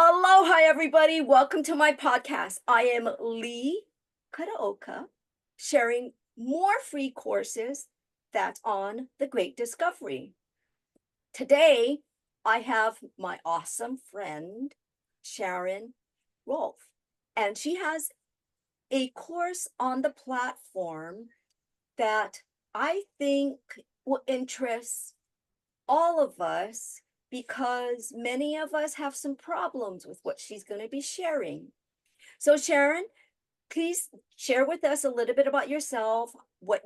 Aloha, everybody. Welcome to my podcast. I am Leigh Kadooka, sharing more free courses that's on the Great Discovery. Today, I have my awesome friend, Sharon Rolfe, and she has a course on the platform that I think will interest all of us because many of us have some problems with what she's going to be sharing. So, Sharon, please share with us a little bit about yourself, what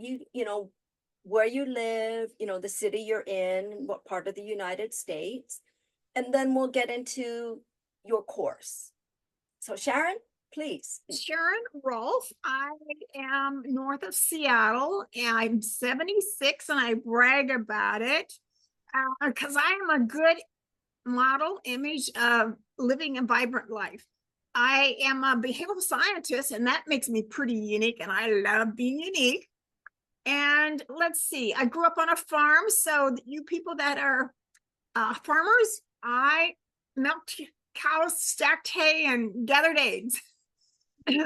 where you live, the city you're in, what part of the United States, and then we'll get into your course. So, Sharon, please. Sharon Rolfe. I am north of Seattle and I'm 76 and I brag about it because I am a good model image of living a vibrant life. I am a behavioral scientist and that makes me pretty unique and I love being unique. And let's see, I grew up on a farm. So you people that are farmers, I milked cows, stacked hay, and gathered eggs. Now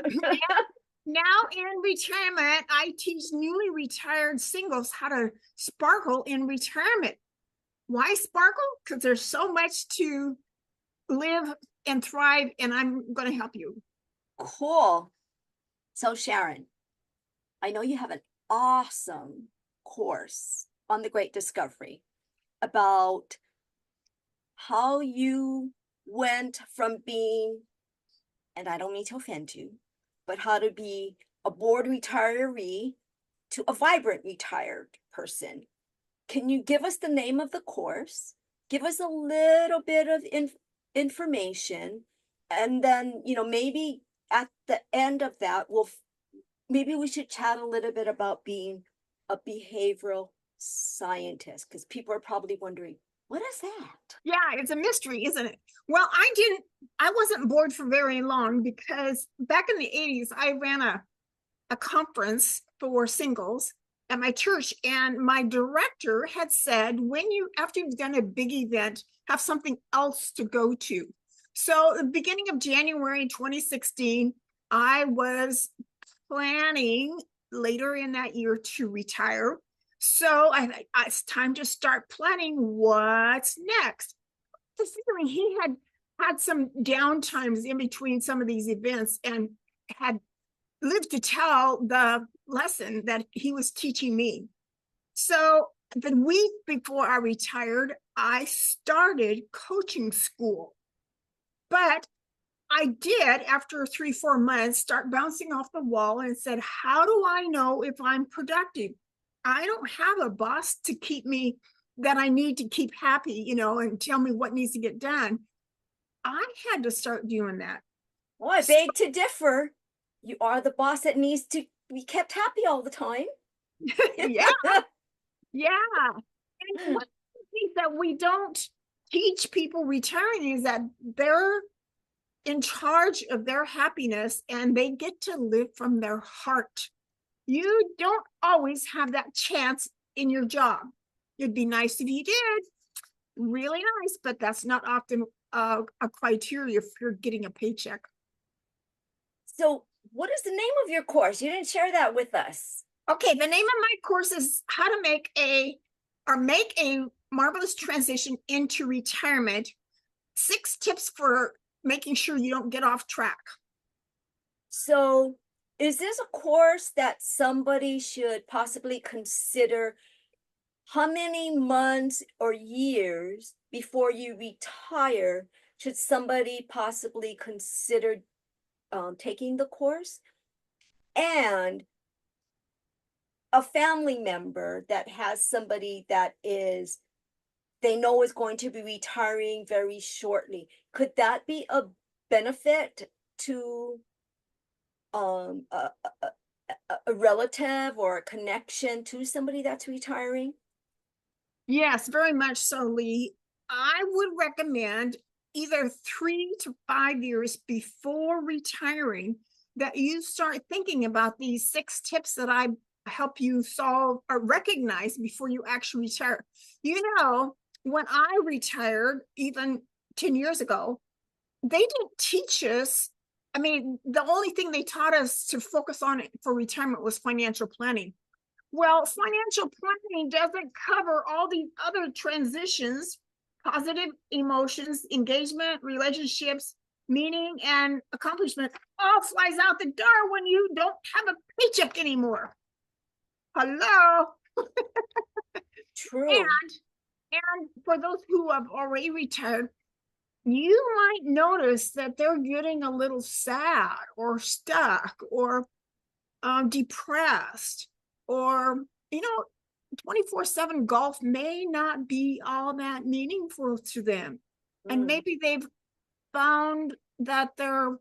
in retirement, I teach newly retired singles how to sparkle in retirement. Why sparkle? Because there's so much to live and thrive, and I'm going to help you. Cool. So, Sharon, I know you have an awesome course on the Great Discovery about how you went from being, and I don't mean to offend you, but how to be a bored retiree to a vibrant retired person. Can you give us the name of the course? Give us a little bit of information, and then maybe at the end of that, maybe we should chat a little bit about being a behavioral scientist, because people are probably wondering, what is that? Yeah, it's a mystery, isn't it? Well, I wasn't bored for very long because back in the 80s, I ran a conference for singles at my church, and my director had said, after you've done a big event, have something else to go to. So the beginning of January 2016, I was planning later in that year to retire. So it's time to start planning what's next. Considering he had some downtimes in between some of these events and had lived to tell the lesson that he was teaching me. So the week before I retired, I started coaching school. But I did, after 3-4 months, start bouncing off the wall and said, how do I know if I'm productive? I don't have a boss to keep me that I need to keep happy, and tell me what needs to get done. I had to start doing that. Well, I beg to differ. You are the boss that needs to be kept happy all the time. Yeah. Yeah. And one thing that we don't teach people retiring is that they're in charge of their happiness and they get to live from their heart. You don't always have that chance in your job. It'd be nice if you did, really nice, but that's not often a criteria for getting a paycheck. So, what is the name of your course? You didn't share that with us. Okay, the name of my course is how to make a marvelous transition into retirement. 6 tips for making sure you don't get off track. So, is this a course that somebody should possibly consider? How many months or years before you retire should somebody possibly consider taking the course? And a family member that has somebody that they know is going to be retiring very shortly, could that be a benefit to a relative or a connection to somebody that's retiring? Yes, very much so, Leigh. I would recommend either 3 to 5 years before retiring that you start thinking about these 6 tips that I help you solve or recognize before you actually retire. When I retired, even 10 years ago, they didn't teach us. I mean, the only thing they taught us to focus on for retirement was financial planning. Well, financial planning doesn't cover all these other transitions, positive emotions, engagement, relationships, meaning, and accomplishment. All flies out the door when you don't have a paycheck anymore. Hello. True. And for those who have already retired, you might notice that they're getting a little sad or stuck or depressed, or 24/7 golf may not be all that meaningful to them, and Mm. maybe they've found that their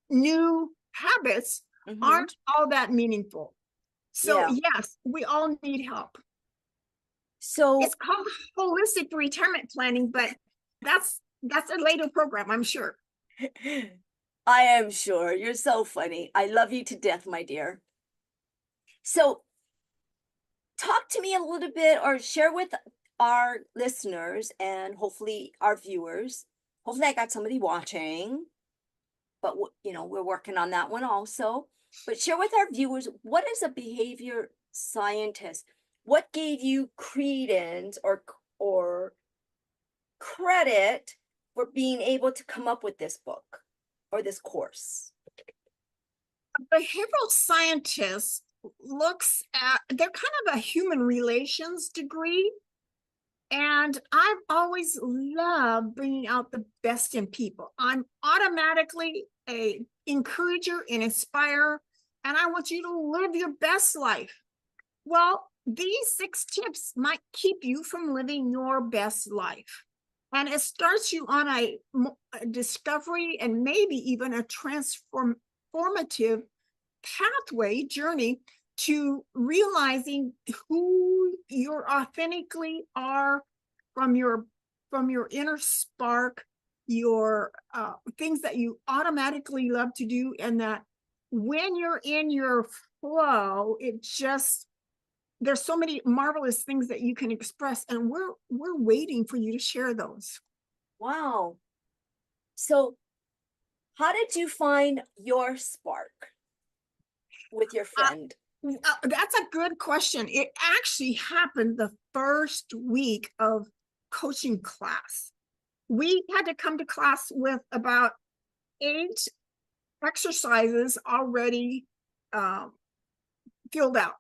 new habits Hmm. aren't all that meaningful. So Yeah. yes, we all need help. It's So called holistic retirement planning, but that's a later program, I'm sure. I am sure. You're so funny. I love you to death, my dear. So talk to me a little bit or share with our listeners and hopefully our viewers. Hopefully I got somebody watching, but we're working on that one also. But share with our viewers, what is a behavior scientist? What gave you credence or credit for being able to come up with this book or this course? Behavioral scientist looks at, they're kind of a human relations degree. And I've always loved bringing out the best in people. I'm automatically a encourager and inspire, and I want you to live your best life. Well, these 6 tips might keep you from living your best life. And it starts you on a discovery and maybe even a transformative pathway journey to realizing who you authentically are from your inner spark, your things that you automatically love to do, and that when you're in your flow, it just, there's so many marvelous things that you can express, and we're waiting for you to share those. Wow. So how did you find your spark with your uh, friend? that's a good question. It actually happened the first week of coaching class. We had to come to class with about 8 exercises already um, filled out.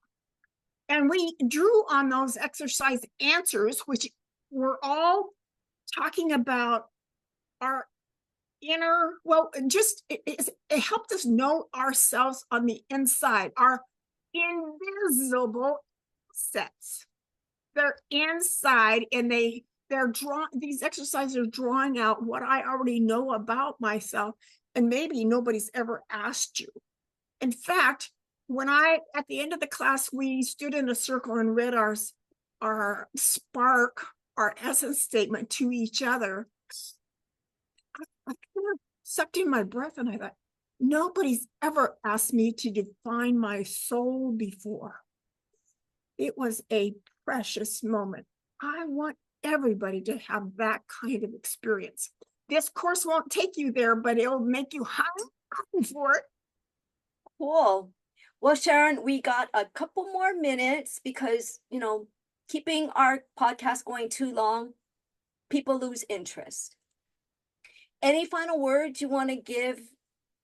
And we drew on those exercise answers, which were all talking about our inner, well, just it helped us know ourselves on the inside, our invisible sets. They're inside, and they're drawing, these exercises are drawing out what I already know about myself, and maybe nobody's ever asked you. In fact, when at the end of the class, we stood in a circle and read our spark, our essence statement to each other, I kind of sucked in my breath, and I thought, nobody's ever asked me to define my soul before. It was a precious moment. I want everybody to have that kind of experience. This course won't take you there, but it'll make you hungry for it. Cool. Well, Sharon, we got a couple more minutes because, keeping our podcast going too long, people lose interest. Any final words you want to give,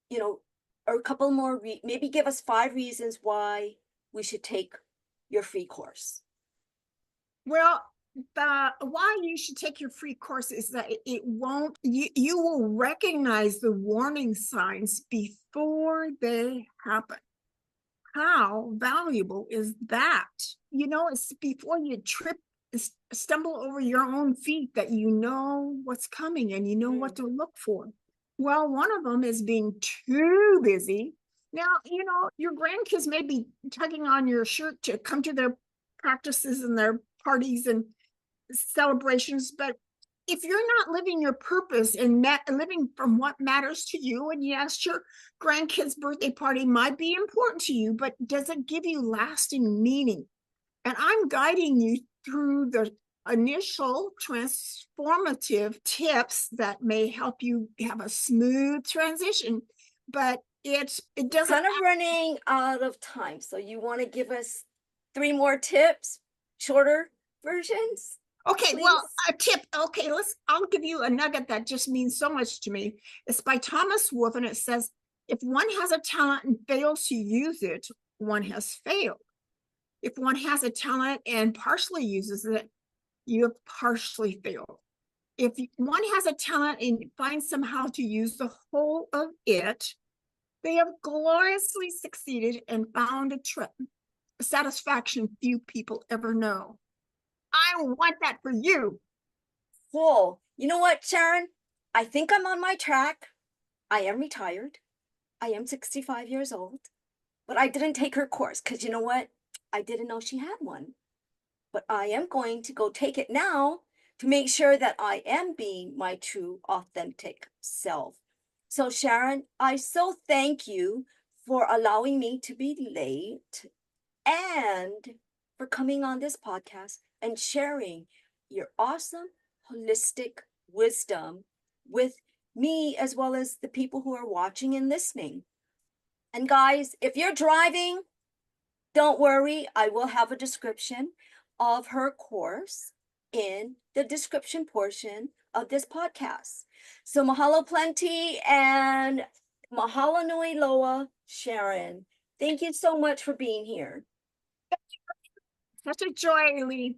you know, or a couple more, maybe give us 5 reasons why we should take your free course. Well, the why you should take your free course is that it won't, you will recognize the warning signs before they happen. How valuable is that? It's before you stumble over your own feet that you know what's coming and you know what to look for. Well, one of them is being too busy. Now, your grandkids may be tugging on your shirt to come to their practices and their parties and celebrations, but if you're not living your purpose and living from what matters to you, and yes, your grandkid's birthday party might be important to you, but does it give you lasting meaning? And I'm guiding you through initial transformative tips that may help you have a smooth transition, but it doesn't Kind of running out of time. So you want to give us 3 more tips, shorter versions? Okay, Please. well, a tip. Okay, I'll give you a nugget that just means so much to me. It's by Thomas Wolfe, and it says, if one has a talent and fails to use it, one has failed. If one has a talent and partially uses it, you have partially failed. If one has a talent and finds somehow to use the whole of it, they have gloriously succeeded and found a satisfaction few people ever know. I want that for you. Cool. You know what, Sharon? I think I'm on my track. I am retired. I am 65 years old, but I didn't take her course because you know what? I didn't know she had one. But I am going to go take it now to make sure that I am being my true, authentic self. So, Sharon, I so thank you for allowing me to be late and for coming on this podcast and sharing your awesome, holistic wisdom with me as well as the people who are watching and listening. And guys, if you're driving, don't worry, I will have a description of her course in the description portion of this podcast. So mahalo plenty and mahalo nui loa, Sharon. Thank you so much for being here. Such a joy, Leigh.